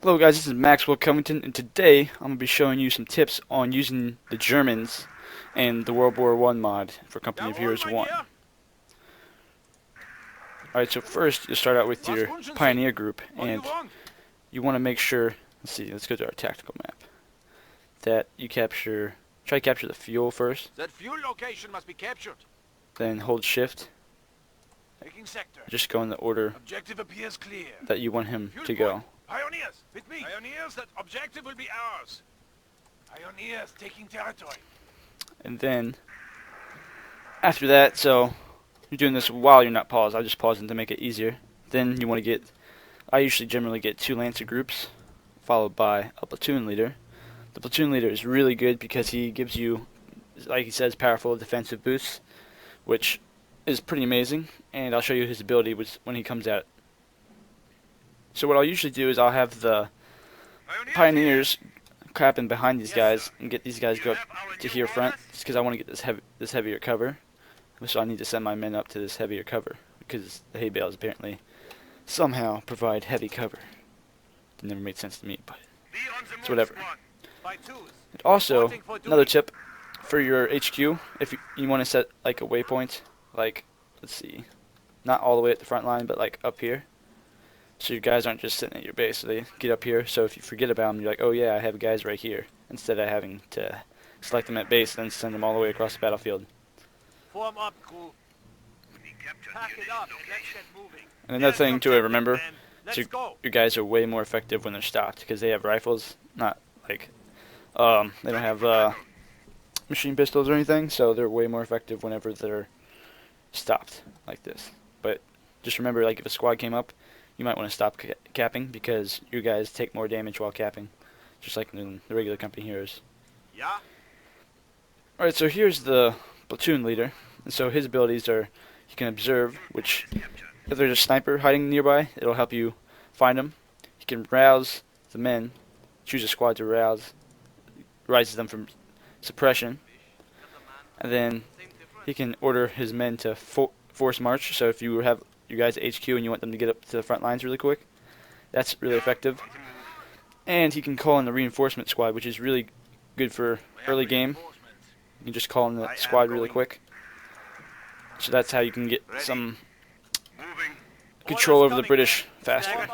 Hello guys, this is Maxwell Covington, and today I'm going to be showing you some tips on using the Germans and the World War I mod for Company of Heroes 1. Alright, so first you'll start out with your Pioneer group, and you want to make sure, let's go to our tactical map, that you try to capture the fuel first, That fuel location must be captured. then hold shift, Taking sector. just go in the order Objective appears clear. that you want him Fuel to go. point. Pioneers, with me. Pioneers, that objective will be ours. Pioneers taking territory. And then, after that, so you're doing this while you're not paused. I just paused to make it easier. Then you want to I usually generally get 2 Lancer groups, followed by a platoon leader. The platoon leader is really good because he gives you, like he says, powerful defensive boosts, which is pretty amazing. And I'll show you his ability when he comes out. So what I'll usually do is I'll have the Pioneers crapping behind these guys and get these guys go up to here front, just because I want to get this heavier cover. So I need to send my men up to this heavier cover because the hay bales apparently somehow provide heavy cover. It never made sense to me, but it's whatever. And also, another tip for your HQ, if you want to set like a waypoint, like, let's see, not all the way at the front line, but like up here. So your guys aren't just sitting at your base, so they get up here. So if you forget about them, you're like, oh yeah, I have guys right here, instead of having to select them at base and then send them all the way across the battlefield. Form up, crew. Pack it up. Let's get moving. And another thing to remember, is your guys are way more effective when they're stopped, because they have rifles, not like, they don't have machine pistols or anything, so they're way more effective whenever they're stopped, like this. But just remember, like, if a squad came up, you might want to stop capping, because you guys take more damage while capping, just like in the regular company heroes. Yeah. Alright, so here's the platoon leader, and so his abilities are, you can observe, which, if there's a sniper hiding nearby, it'll help you find him. You can rouse the men, choose a squad to rises them from suppression, and then he can order his men to force march. So if you have you guys at HQ and you want them to get up to the front lines really quick, that's really effective. And he can call in the reinforcement squad, which is really good for early game. You can just call in the squad really quick. So that's how you can get some control over the British faster.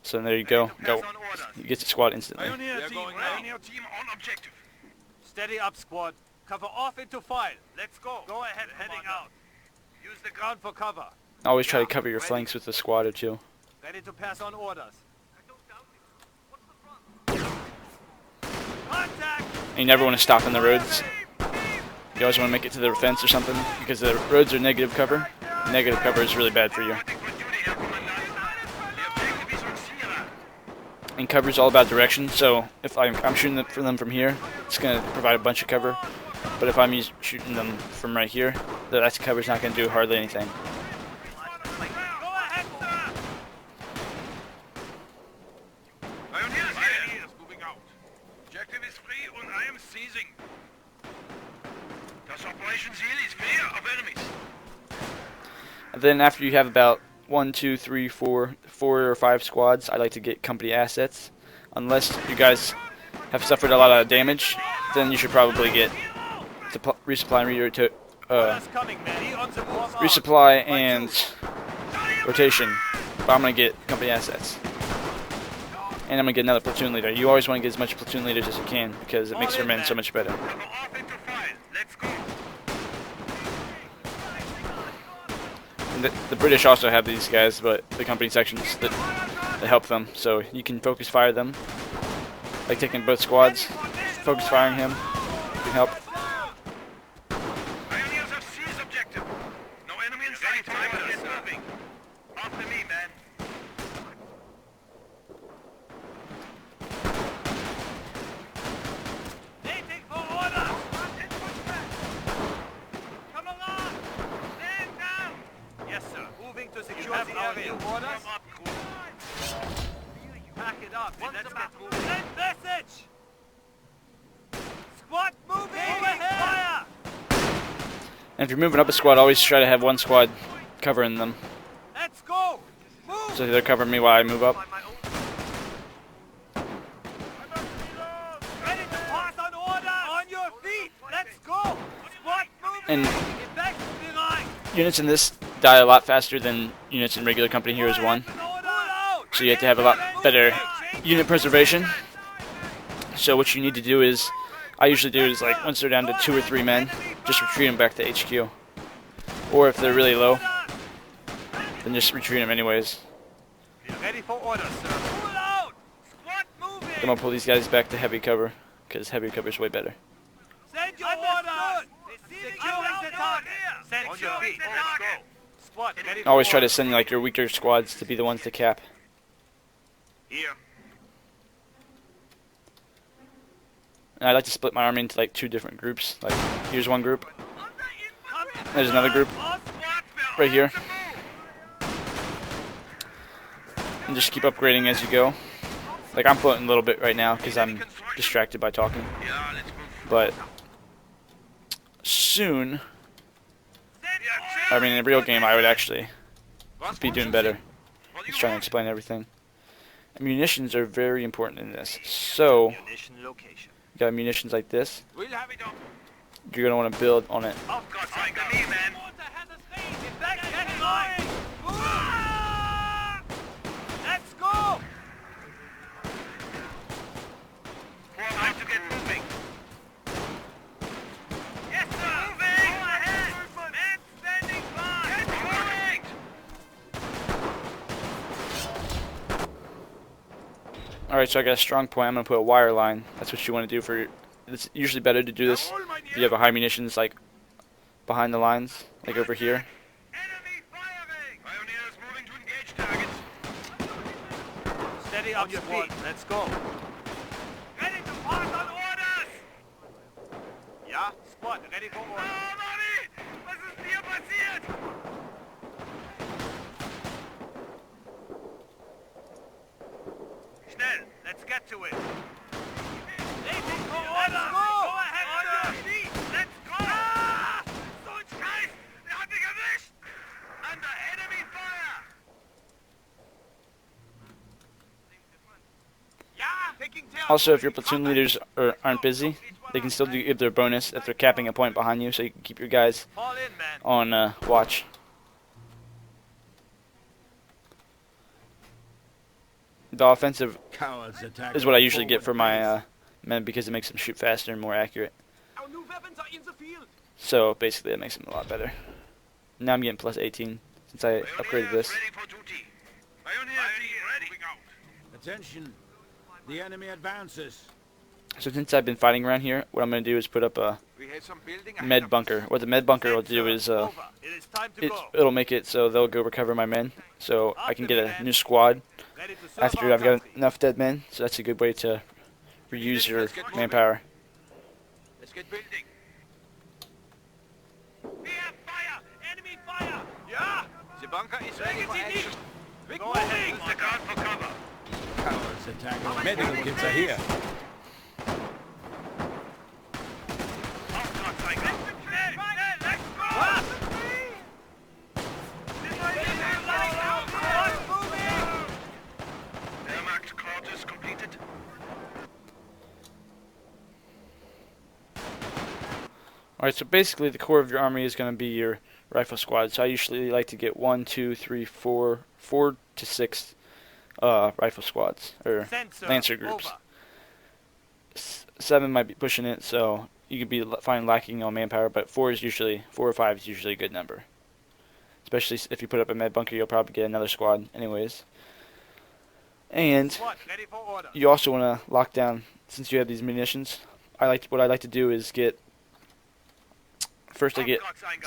So there you go. You get the squad instantly. Steady up, squad. Cover off into file. Let's go. Go ahead, heading out. Use the ground for cover. Always try to cover your flanks with a squad or 2. Ready to pass on orders. Contact! And you never want to stop on the roads. You always want to make it to the fence or something, because the roads are negative cover. Negative cover is really bad for you. And cover is all about direction, so if I'm shooting for them from here, it's going to provide a bunch of cover. But if I'm shooting them from right here, that cover's not going to do hardly anything. Objective is free and I am seizing. Das Operation Ziel is clear of enemies. And then after you have about 4 or 5 squads, I like to get company assets. Unless you guys have suffered a lot of damage, then you should probably get resupply and resupply and rotation. But I'm gonna get company assets, and I'm gonna get another platoon leader. You always want to get as much platoon leaders as you can, because it makes your men so much better. And the British also have these guys, but the company sections that help them, so you can focus fire them, like taking both squads, focus firing him, you can help. To secure the area. Pack it up and let's get moving. Send message! Squad moving! Fire! And if you're moving up a squad, always try to have one squad covering them. Let's go! Move! So they're covering me while I move up. Ready to pass on orders! On your feet! Let's go! Squad moving! And Get back to the line! units in this die a lot faster than units in regular company heroes 1. So you have to have a lot better unit preservation. So what you need to do is, I usually do is like once they're down to 2 or 3 men, just retreat them back to HQ. Or if they're really low, then just retreat them anyways. Ready for orders, sir. Pull out! Squad moving! I'm gonna pull these guys back to heavy cover, because heavy cover is way better. Send your orders! Securing the target! Send your feet! Squad, ready for Always try to orders. send like your weaker squads to be the ones to cap. Here. And I like to split my army into like 2 different groups. Like here's one group, there's another group right here, and just keep upgrading as you go. Like I'm floating a little bit right now because I'm distracted by talking, but soon, I mean in a real game I would actually be doing better. Just trying to explain everything. And munitions are very important in this. So you got munitions like this, We'll have it up. you're gonna want to build on it. Of course, I got me, man. Get back, get in line. Let's go. Time to get moving. Yes, sir. Moving. Go ahead. Men standing by. Get moving. Alright, so I got a strong point. I'm gonna put a wire line. That's what you want to do for. It's usually better to do this if you have a high munitions like behind the lines, like over here. Enemy firing. Pioneers moving to engage targets. Steady up your feet. Let's go. Ready to pass on orders. Ja, Squad, ready for orders. Oh, Manni! Was ist hier passiert? Schnell, let's get to it. Waiting for orders. Let's go. Go ahead on your feet. Let's go. Ah! So ein Scheiß! Der hat mich erwischt! Under enemy fire! Ja, taking tail. Also, if your platoon leaders aren't busy, they can still give their bonus if they're capping a point behind you, so you can keep your guys Fall in, man. on watch. The offensive Cowards attack is what I usually get for my men because it makes them shoot faster and more accurate. Our new weapons are in the field. So basically, that makes them a lot better. Now I'm getting plus 18 since I upgraded this. Ready for duty. Pioneer team ready. Moving out. Attention, the enemy advances. So since I've been fighting around here, what I'm going to do is put up a We have some building med bunker. What the med bunker will do is Over. It is time to go. it'll make it so they'll go recover my men, so I can get a new squad Ready to serve after our I've got country. enough dead men. So that's a good way to reuse your manpower. Let's get building. We have fire! Enemy fire! Ja! The bunker is ready for action. Go ahead, use the guard for cover. Cowards attack. Medical kits are here. Alright, so basically the core of your army is going to be your rifle squad. So I usually like to get 4 to 6 rifle squads, or Lancer groups. 7 might be pushing it, so you could be fine lacking on manpower, but 4 or 5 is usually a good number. Especially if you put up a med bunker, you'll probably get another squad anyways. And you also want to lock down, since you have these munitions. What I like to do is get first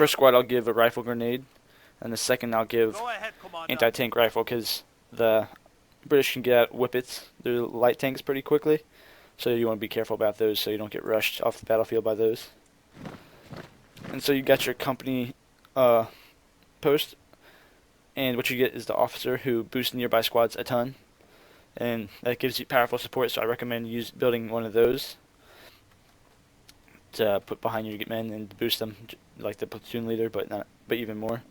squad I'll give a rifle grenade, and the second I'll give anti-tank rifle, because the British can get out whippets, their light tanks, pretty quickly. So you want to be careful about those so you don't get rushed off the battlefield by those. And so you got your company post, and what you get is the officer who boosts nearby squads a ton, and that gives you powerful support, so I recommend building one of those to put behind your men and boost them like the platoon leader, but even more.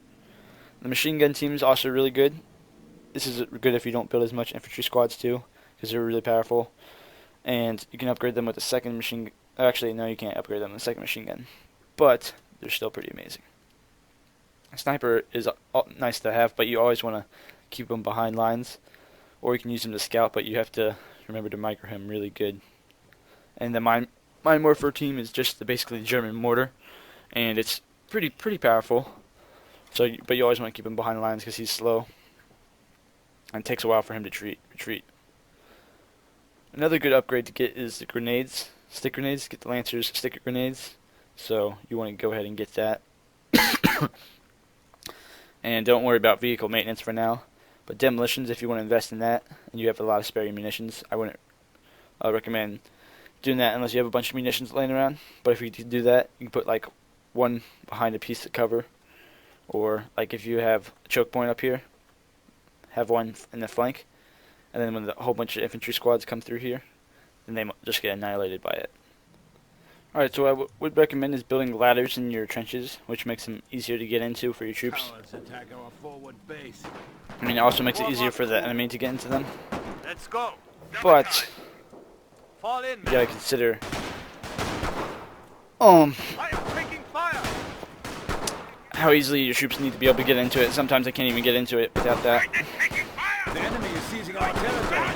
The machine gun team is also really good. this is good if you don't build as much infantry squads too, because they're really powerful. And you can upgrade them with the second machine. Actually, no, you can't upgrade them with the second machine gun, but they're still pretty amazing. A sniper is nice to have, but you always want to keep them behind lines, or you can use them to scout. But you have to remember to micro him really good. And the mine morpher team is just basically the German mortar, and it's pretty powerful. So, but you always want to keep him behind the lines because he's slow, and it takes a while for him to retreat. Another good upgrade to get is the grenades, stick grenades. Get the Lancers stick grenades. So you want to go ahead and get that. And don't worry about vehicle maintenance for now. But demolitions, if you want to invest in that, and you have a lot of spare munitions, I wouldn't recommend doing that unless you have a bunch of munitions laying around. But if you do that, you can put like one behind a piece of cover, or like if you have a choke point up here, have one in the flank, and then when a whole bunch of infantry squads come through here, then they just get annihilated by it. Alright, so what I would recommend is building ladders in your trenches, which makes them easier to get into for your troops. Cowards attack our forward base. I mean, it also makes it easier for the enemy to get into them. Let's go. But Fall in, you man. gotta consider I am taking fire. how easily your troops need to be able to get into it. Sometimes they can't even get into it without that. Taking fire. The enemy is seizing our territory.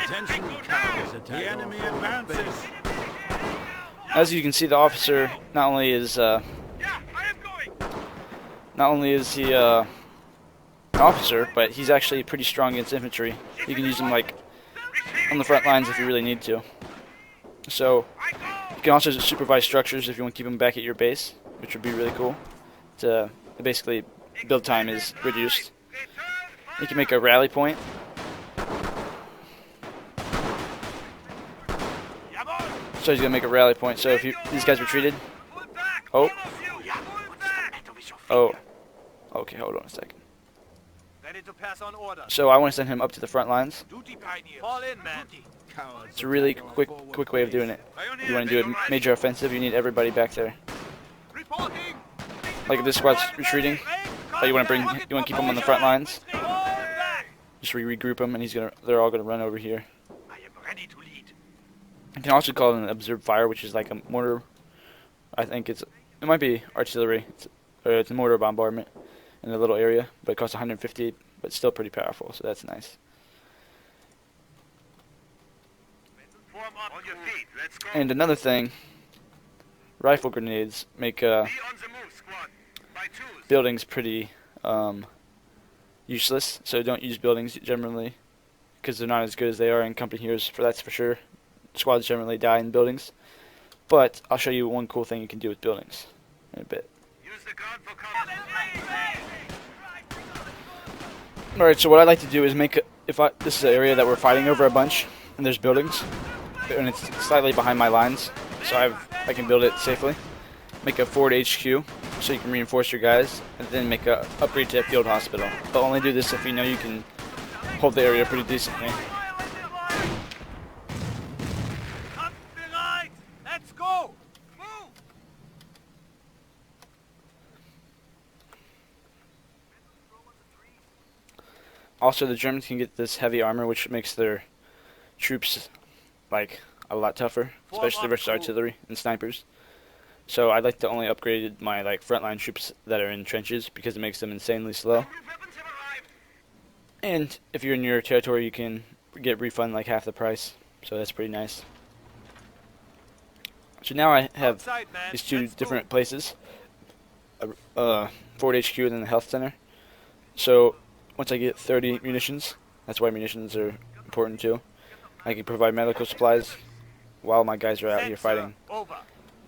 Attention, cowards attack. The enemy advances. As you can see, the officer not only is Yeah, I am going. he an officer, but he's actually pretty strong against infantry. You can use him like on the front lines if you really need to. So you can also supervise structures if you want to keep them back at your base, which would be really cool. Basically, build time is reduced. You can make a rally point. So he's gonna make a rally point. So if these guys retreated, oh, okay, hold on a second. Ready to pass on order. So I want to send him up to the front lines. Fall in, man. Cowards It's a really attack our forward quick way of doing it. Pioneer You want to do a major offensive, you need everybody back there. reporting. Like if this squad's retreating, but you want to keep them on the front lines. Fall back. Just regroup them, and they're all gonna run over here. I am ready to lead. You can also call it an observed fire, which is like a mortar. I think it might be artillery. It's a mortar bombardment in a little area, but it costs 150, but still pretty powerful. So that's nice. Form up on your feet. Let's go. And another thing, rifle grenades make Be on the move, squad. By twos. buildings pretty useless. So don't use buildings generally, because they're not as good as they are in company heroes. That's for sure. Squads generally die in buildings, but I'll show you one cool thing you can do with buildings in a bit. Use the gun for cover. Alright, so what I like to do is this is an area that we're fighting over a bunch, and there's buildings, and it's slightly behind my lines, so I can build it safely. Make a forward HQ, so you can reinforce your guys, and then make a upgrade to a field hospital. But only do this if you know you can hold the area pretty decently. Let's go. Move. Also, the Germans can get this heavy armor, which makes their troops like a lot tougher, especially versus artillery and snipers. So I like to only upgrade my frontline troops that are in trenches because it makes them insanely slow. And if you're in your territory, you can get refund like half the price. So that's pretty nice. So now I have Outside, man. these two Let's different places, Ford HQ and then the health center. So once I get 30 munitions, that's why munitions are important too. I can provide medical supplies while my guys are out here fighting, Over.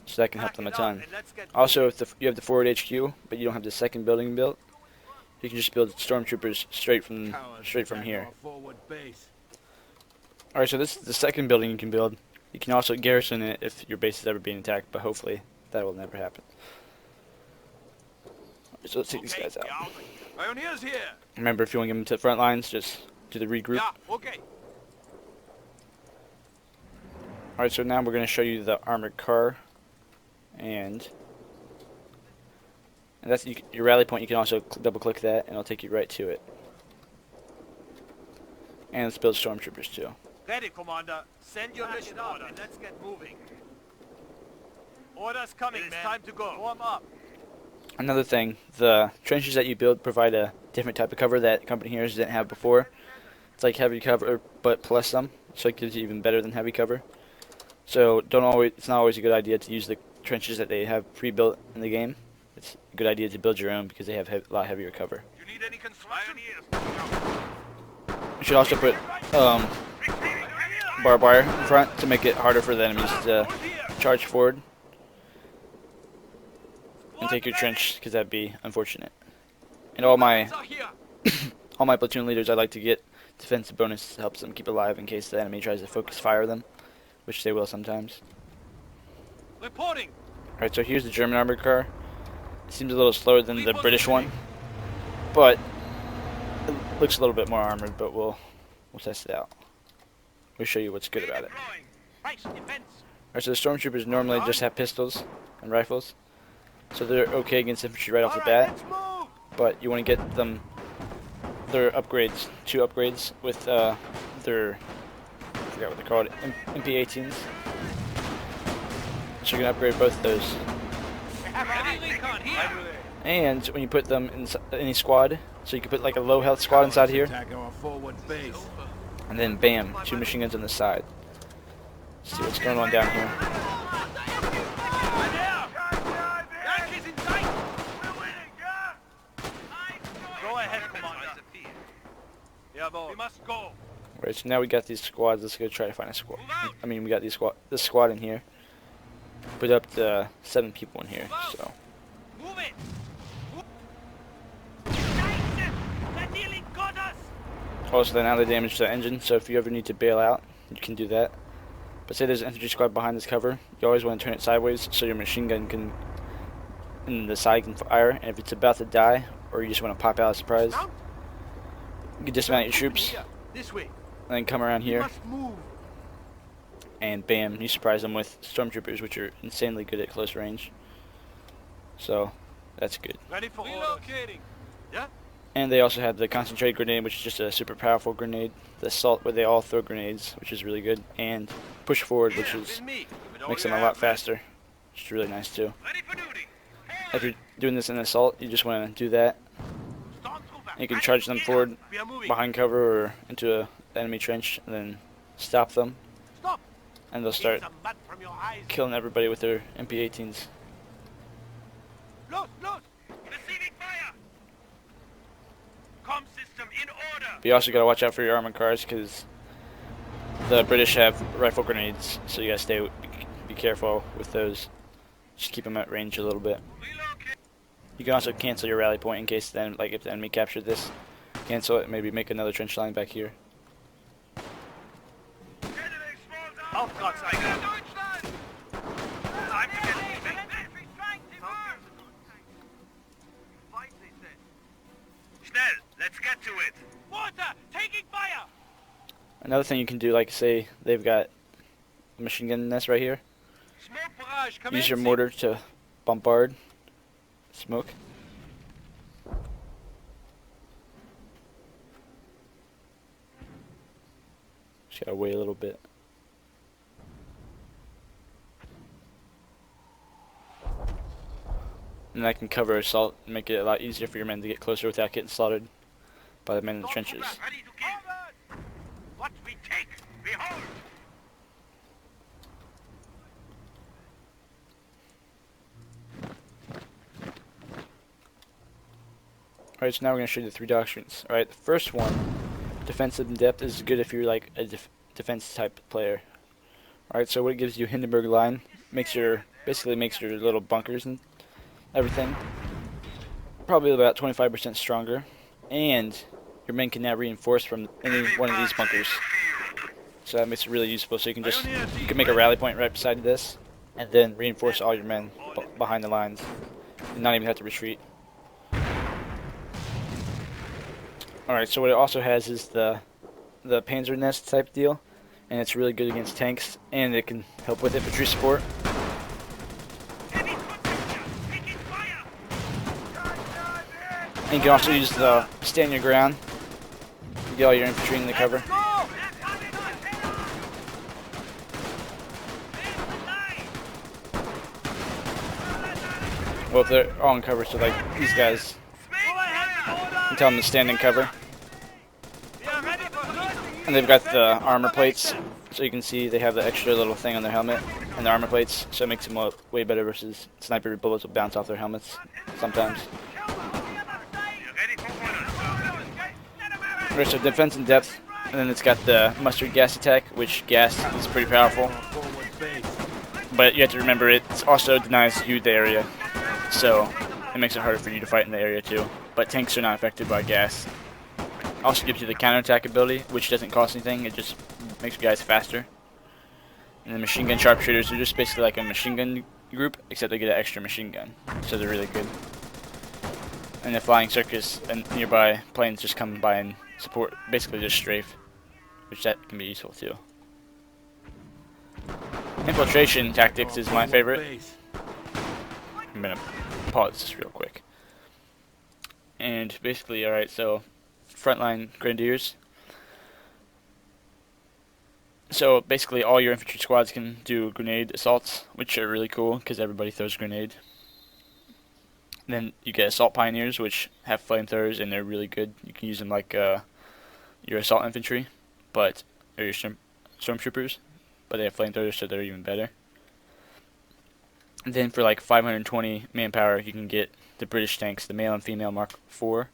so that can help Pack them a it up ton. and let's get Also, if you have the Ford HQ, but you don't have the second building built, you can just build stormtroopers straight from Attack here. our forward base. Alright, so this is the second building you can build. You can also garrison it if your base is ever being attacked, but hopefully that will never happen. So let's take these guys out. Pioneers here. Remember, if you want to get them to the front lines, just do the regroup. Yeah, okay. Alright, so now we're going to show you the armored car, and that's your rally point. You can also double click that and it'll take you right to it. And let's build stormtroopers too. Ready, Commander. Send your mission order. Let's get moving. Orders coming, man. It's time to go. Warm up. Another thing, the trenches that you build provide a different type of cover that company here didn't have before. It's like heavy cover, but plus some, so it gives you even better than heavy cover. So it's not always a good idea to use the trenches that they have pre-built in the game. It's a good idea to build your own because they have a lot heavier cover. You need any construction? You should also put barbed wire in front to make it harder for the enemies to charge forward and take your trench, because that'd be unfortunate. And all my platoon leaders, I like to get defensive bonus to help them keep alive in case the enemy tries to focus fire them, which they will sometimes. Reporting. Alright, so here's the German armored car. It seems a little slower than the British one, but it looks a little bit more armored, but we'll test it out. We'll show you what's good about it. Alright, so the stormtroopers normally just have pistols and rifles, so they're okay against infantry right off the bat, but you want to get them their upgrades, 2 upgrades with their, I forgot what they're called, MP18s. So you're going to upgrade both of those. And when you put them in any squad, so you can put like a low health squad inside here, and then bam, 2 machine guns on the side. Let's see what's going on down here. Go ahead, Commander. We must go. Alright, so now we got these squads. Let's go try to find a squad. I mean, we got this squad in here. Put up to 7 people in here, so. Move it. Also, then now they damage the engine, so if you ever need to bail out, you can do that. But say there's an infantry squad behind this cover, you always want to turn it sideways so your machine gun can, in the side, can fire. And if it's about to die, or you just want to pop out a surprise, you can dismount your troops, This way. and then come around here, and bam, you surprise them with stormtroopers, which are insanely good at close range. So, that's good. Ready for relocating. Yeah? And they also have the concentrated grenade, which is just a super powerful grenade. The assault, where they all throw grenades, which is really good. And push forward, which makes them a lot faster, which is really nice too. Ready for duty. If you're doing this in assault, you just want to do that. And you can charge them forward behind cover or into an enemy trench, and then stop them. Stop. And they'll start killing everybody with their MP18s. Look. Receiving fire. Com system in order. But you also got to watch out for your armored cars, because the British have rifle grenades, so you got to be careful with those. Just keep them at range a little bit. You can also cancel your rally point in case then, like if the enemy captured this, cancel it. Maybe make another trench line back here. Let's get to it. Water, taking fire. Another thing you can do, like say they've got a machine gun nest right here. Smoke barrage, Use your mortar to bombard smoke. Just gotta wait a little bit. And that can cover assault and make it a lot easier for your men to get closer without getting slaughtered by the men in the trenches. Ready to kill. What we take, behold. Alright, so now we're going to show you the 3 doctrines. Alright, the first one, defensive in depth, is good if you're like a defense type player. Alright, so what it gives you, Hindenburg line, basically makes your little bunkers and everything probably about 25% stronger, and your men can now reinforce from any one of these bunkers. So that makes it really useful. So you can make a rally point right beside this, and then reinforce all your men behind the lines, and not even have to retreat. Alright, so what it also has is the Panzer nest type deal, and it's really good against tanks, and it can help with infantry support. Heavy contact! Taking fire! And you can also use the stand your ground to get all your infantry in the cover. Go! Well, if they're all in cover, so like these guys, you tell them to stand in cover. And they've got the armor plates, so you can see they have the extra little thing on their helmet and the armor plates, so it makes them look way better versus sniper bullets will bounce off their helmets sometimes. Alright, so defense in depth, and then it's got the mustard gas attack, which gas is pretty powerful. Forward base. But you have to remember it also denies you the area, so it makes it harder for you to fight in the area too. But tanks are not affected by gas. Also gives you the counterattack ability, which doesn't cost anything, it just makes you guys faster. And the machine gun sharpshooters are just basically like a machine gun group, except they get an extra machine gun, so they're really good. And the flying circus and nearby planes just come by and support, basically just strafe, which that can be useful too. Infiltration tactics is my favorite. Base. I'm gonna pause this real quick. And basically, alright, so frontline grenadiers. So basically all your infantry squads can do grenade assaults, which are really cool because everybody throws a grenade. Then you get assault pioneers, which have flamethrowers and they're really good. You can use them like your assault infantry, or your stormtroopers, but they have flamethrowers, so they're even better. And then for like 520 manpower, you can get the British tanks, the male and female Mark IV,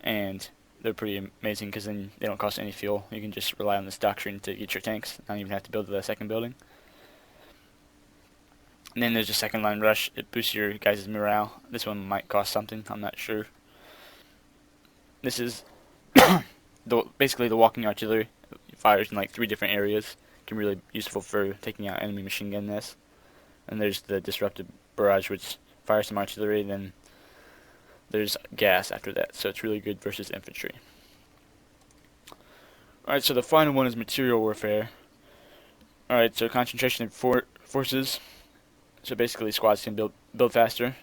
and they're pretty amazing because then they don't cost any fuel. You can just rely on this doctrine to get your tanks, not even have to build the second building. And then there's a second line rush. It boosts your guys' morale. This one might cost something, I'm not sure. This is basically the walking artillery. It fires in like 3 different areas. It can be really useful for taking out enemy machine gun nests. And there's the disruptive barrage, which fires some artillery, then there's gas after that, so it's really good versus infantry. Alright, so the final one is material warfare. Alright, so concentration of forces. So basically squads can build faster.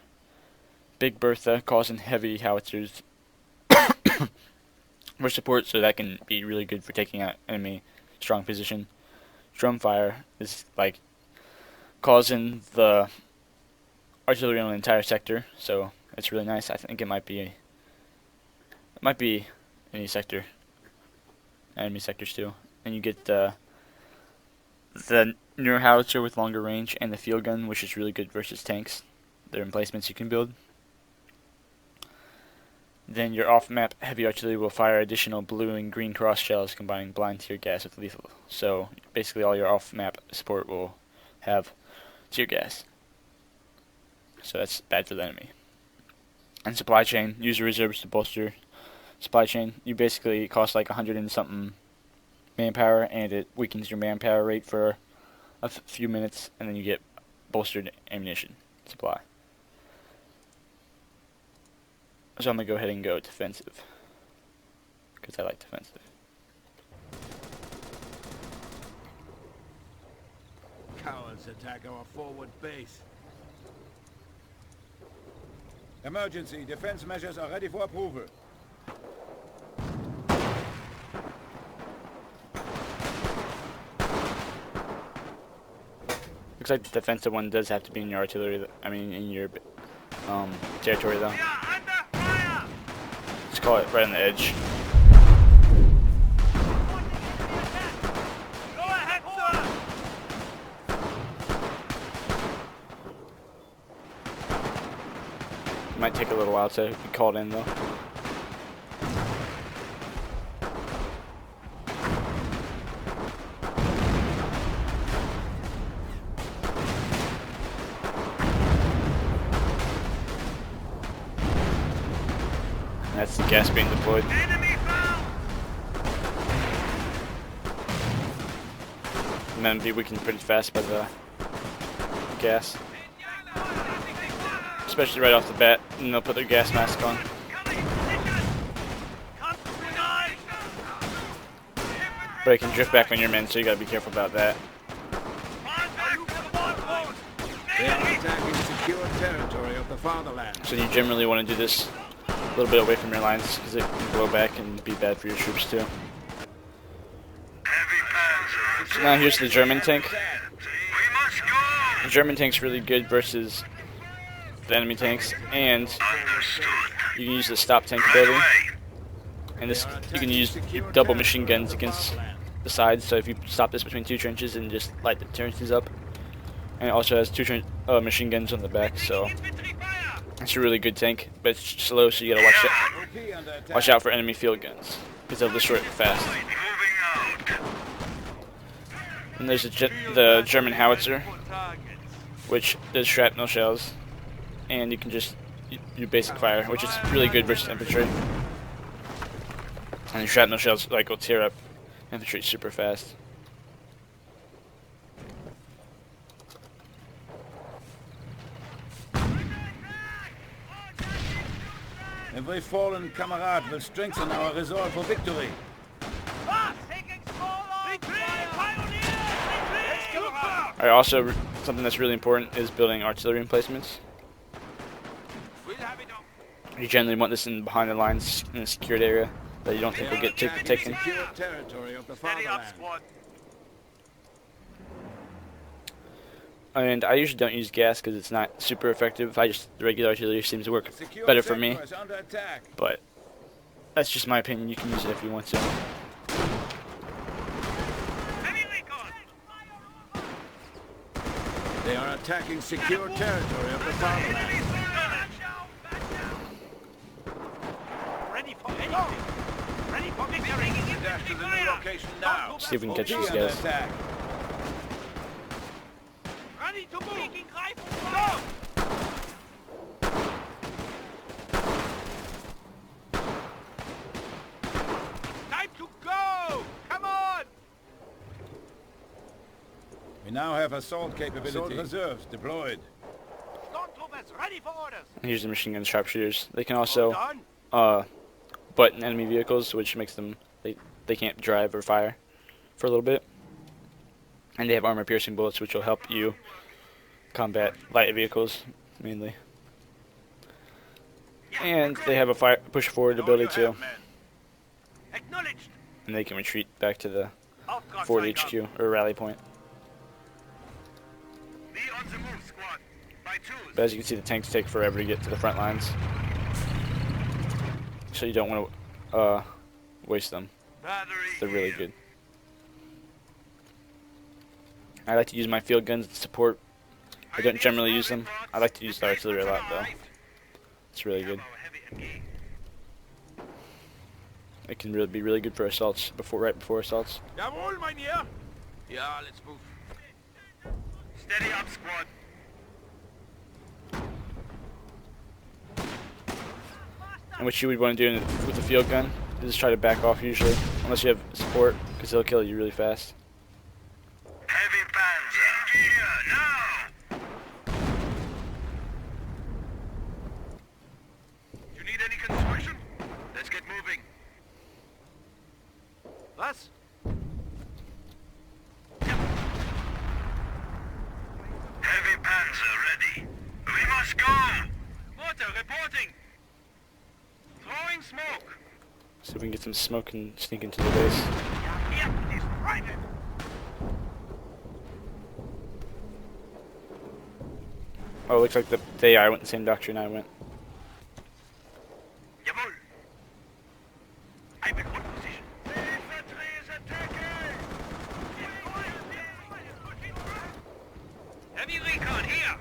Big Bertha calls in heavy howitzers for support, so that can be really good for taking out enemy strong position. Drum fire is like calls in the artillery on the entire sector, so it's really nice. I think it might be any sector, enemy sectors too. And you get the newer howitzer with longer range and the field gun, which is really good versus tanks. They're emplacements you can build. Then your off-map heavy artillery will fire additional blue and green cross shells, combining blind tear gas with lethal. So basically all your off-map support will have tear gas. So that's bad for the enemy. And supply chain, use your reserves to bolster supply chain. You basically cost like 100 and something manpower, and it weakens your manpower rate for a few minutes, and then you get bolstered ammunition supply. So I'm going to go ahead and go defensive, because I like defensive. Cowards attack our forward base. Emergency. Defense measures are ready for approval. Looks like the defensive one does have to be in your artillery, in your territory though. We are under fire! Let's call it right on the edge. Go ahead, sir! It might take a little while to be called in though. That's the gas being deployed. Enemy found! And then be weakened pretty fast by the gas. Especially right off the bat, and they'll put their gas mask on. Coming! Come tonight! But it can drift back on your men, so you gotta be careful about that. They are attacking secure territory of the fatherland. So you generally want to do this a little bit away from your lines, because it can blow back and be bad for your troops too. So now here's the German tank. The German tank's really good versus the enemy tanks, and you can use the stop tank ability. And this, you can use double machine guns against the sides, so if you stop this between two trenches and just light the trenches up. And it also has two machine guns on the back, so it's a really good tank, but it's slow, so you gotta watch out for enemy field guns, because they'll destroy it fast. And there's the German howitzer, which does shrapnel shells, and you can just do basic fire, which is really good versus infantry. And the shrapnel shells like will tear up infantry super fast. Every fallen comrade will strengthen our resolve for victory. Alright, also something that's really important is building artillery emplacements. You generally want this in behind the lines in a secured area that you don't think will get taken. Secure territory of the fatherland. And I usually don't use gas because it's not super effective. The regular artillery seems to work better for me. But that's just my opinion. You can use it if you want to. They are attacking secure territory of the fatherland. Ready for anything. Ready for victory. Dash to the new location now. See if we can catch these guys. Ready to move. Go. Time to go. Come on. We now have assault capability. Assault reserves deployed. Stormtroopers ready for orders. And here's the machine gun sharpshooters. They can also button enemy vehicles, which makes them they can't drive or fire for a little bit. And they have armor piercing bullets, which will help you combat light vehicles mainly. And they have a push forward ability too. Acknowledged. And they can retreat back to the Auftrag Fort Freigabe. HQ or rally point. Be on the move, squad. By twos. But as you can see, the tanks take forever to get to the front lines, so you don't want to waste them. Battery They're really here. good. I like to use my field guns to support. I don't generally use them. I like to use the artillery a lot though. It's really good. It can really be really good for assaults right before assaults. Jawohl, mein Herr. Yeah, let's move. Steady up, squad. And what you would want to do with the field gun is try to back off usually, unless you have support, because they'll kill you really fast. Heavy panzer. Here, now. You need any construction? Let's get moving. Was? Heavy panzer ready. We must go. Mortar reporting. Throwing smoke. See if we can get some smoke and sneak into the base. Here is private. Oh, it looks like the AI went the same doctrine I went. Jawohl. I'm in good position. The infantry is attacking. Heavy recon here.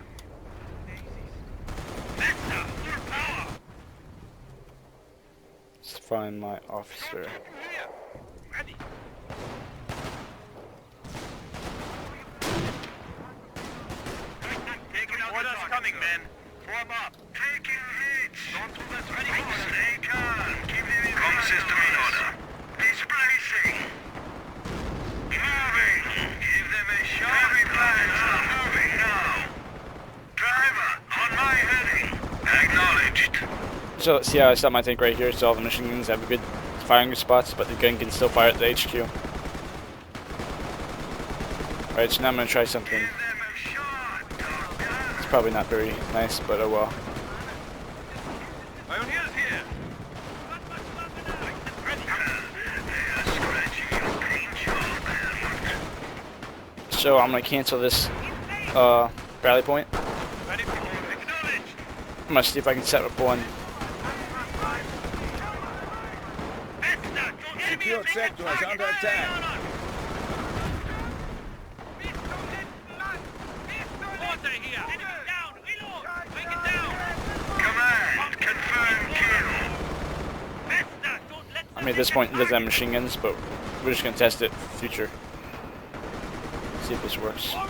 Vector, full power. Let's find my officer. Here. Ready. Taking out orders coming, men. Form up. Taking hits. Stormtroopers ready for orders. Stay calm. Keep the com system in order. Displacing. Moving. Give them a shot. Heavy plans are moving now. Driver, on my heading. Acknowledged. So see how I stopped my tank right here, so all the machine guns have good firing spots, but the gun can still fire at the HQ. Alright, so now I'm gonna try something. It's probably not very nice, but oh well. Pioneers here. So I'm gonna cancel this rally point. Ready for acknowledged. I'm gonna see if I can set up one. Secure sector is under attack. Order here. Down. Reload. Bring it down. Command. Confirm kill. Vesta, don't let I mean, at this point, it doesn't have machine guns, but we're just gonna test it for the future. See if this works. I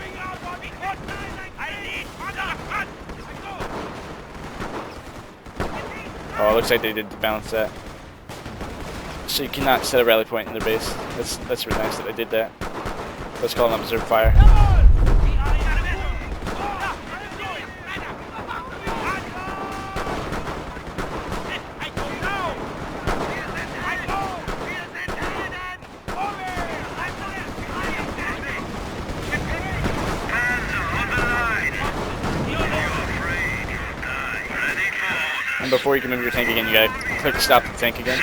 need front. Oh, it looks like they did balance that. So you cannot set a rally point in their base. That's really nice that they did that. Let's call an observe fire. And before you can move your tank again, you gotta click stop the tank again.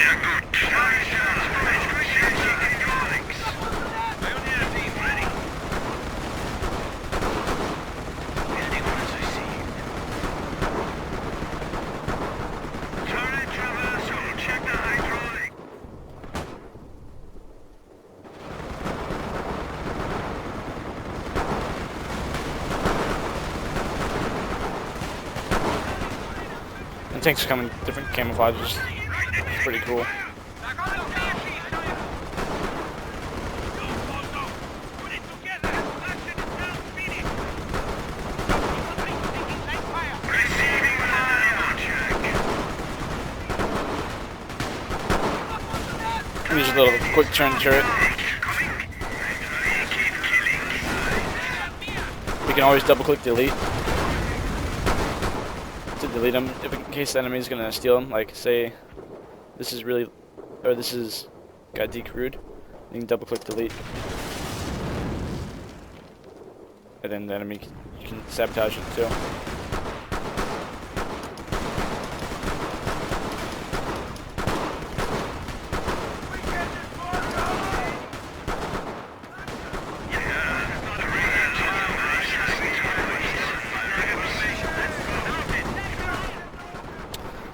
And tanks come in different camouflages. It's pretty cool. Use a little quick turn turret. We can always double click delete to delete them if in case the enemy is gonna steal them. Like say this is really, or this is got decrewed. You can double click delete, and then the enemy you can sabotage it too.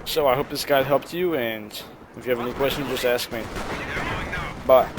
So I hope this guide helped you, and if you have any questions, just ask me. Bye.